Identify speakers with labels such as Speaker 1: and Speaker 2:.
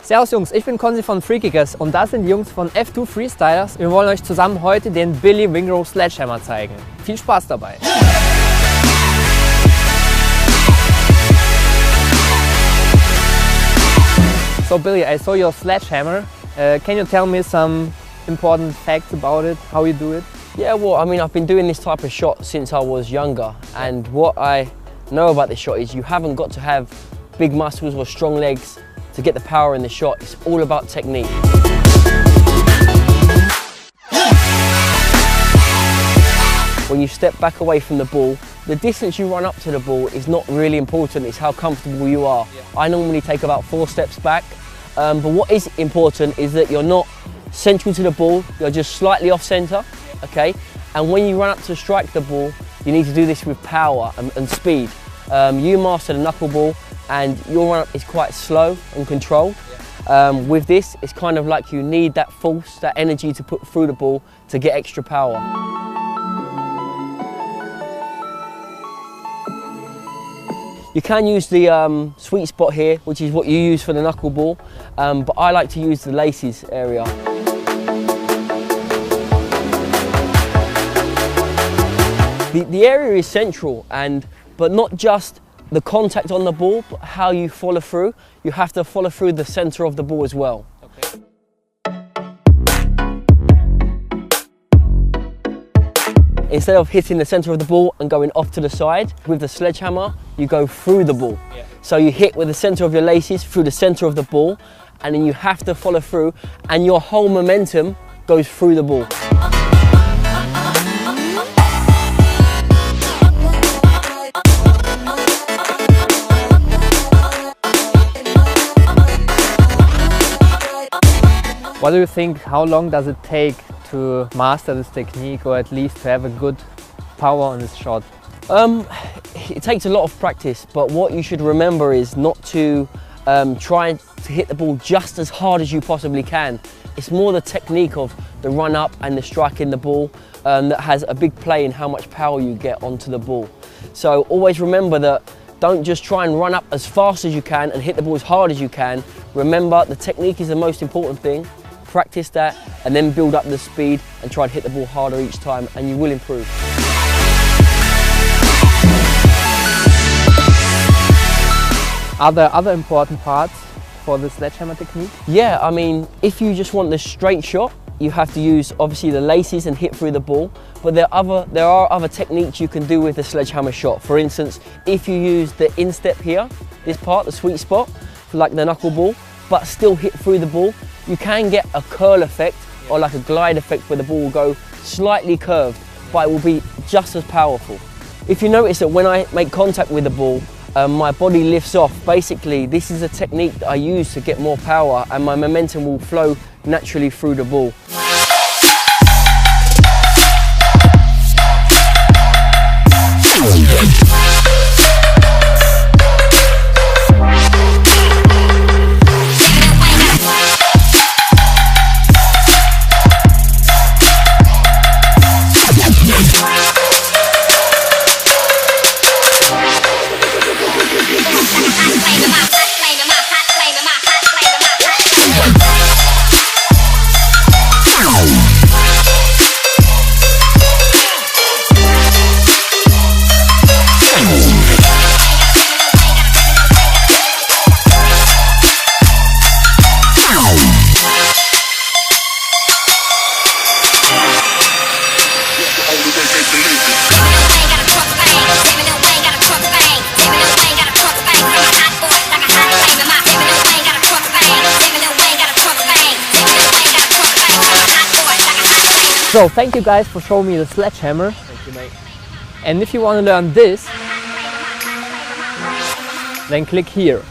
Speaker 1: Servus Jungs, ich bin Konzi von Freekickers und das sind die Jungs von F2 Freestylers. Wir wollen euch zusammen heute den Billy Wingrow Sledgehammer zeigen. Viel Spaß dabei! So Billy, I saw your sledgehammer. Can you tell me some important facts about it, how you do it?
Speaker 2: Yeah, well, I mean, I've been doing this type of shot since I was younger, and what I know about this shot is you haven't got to have big muscles or strong legs to get the power in the shot. It's all about technique. When you step back away from the ball, the distance you run up to the ball is not really important, it's how comfortable you are. I normally take about 4 steps back, but what is important is that you're not central to the ball, you're just slightly off centre, okay? And when you run up to strike the ball, you need to do this with power and speed. You master the knuckleball and your run up is quite slow and controlled. With this, it's kind of like you need that force, that energy to put through the ball to get extra power. You can use the sweet spot here, which is what you use for the knuckleball, but I like to use the laces area. The area is central, but not just the contact on the ball, but how you follow through. You have to follow through the centre of the ball as well. Okay. Instead of hitting the centre of the ball and going off to the side, with the sledgehammer, you go through the ball. Yeah. So you hit with the centre of your laces through the centre of the ball, and then you have to follow through, and your whole momentum goes through the ball.
Speaker 1: What do you think, how long does it take to master this technique, or at least to have a good power on this shot?
Speaker 2: It takes a lot of practice, but what you should remember is not to try to hit the ball just as hard as you possibly can. It's more the technique of the run up and the striking the ball that has a big play in how much power you get onto the ball. So always remember that don't just try and run up as fast as you can and hit the ball as hard as you can. Remember, the technique is the most important thing. Practice that and then build up the speed and try and hit the ball harder each time, and you will improve.
Speaker 1: Are there other important parts for the sledgehammer technique?
Speaker 2: Yeah, I mean, if you just want the straight shot, you have to use obviously the laces and hit through the ball, but there are other techniques you can do with the sledgehammer shot. For instance, if you use the instep here, this part, the sweet spot, like the knuckleball, but still hit through the ball, you can get a curl effect or like a glide effect where the ball will go slightly curved, but it will be just as powerful. If you notice that when I make contact with the ball, my body lifts off. Basically, this is a technique that I use to get more power, and my momentum will flow naturally through the ball.
Speaker 1: So thank you guys for showing me the sledgehammer.
Speaker 2: Thank you, mate.
Speaker 1: And if you want to learn this, then click here.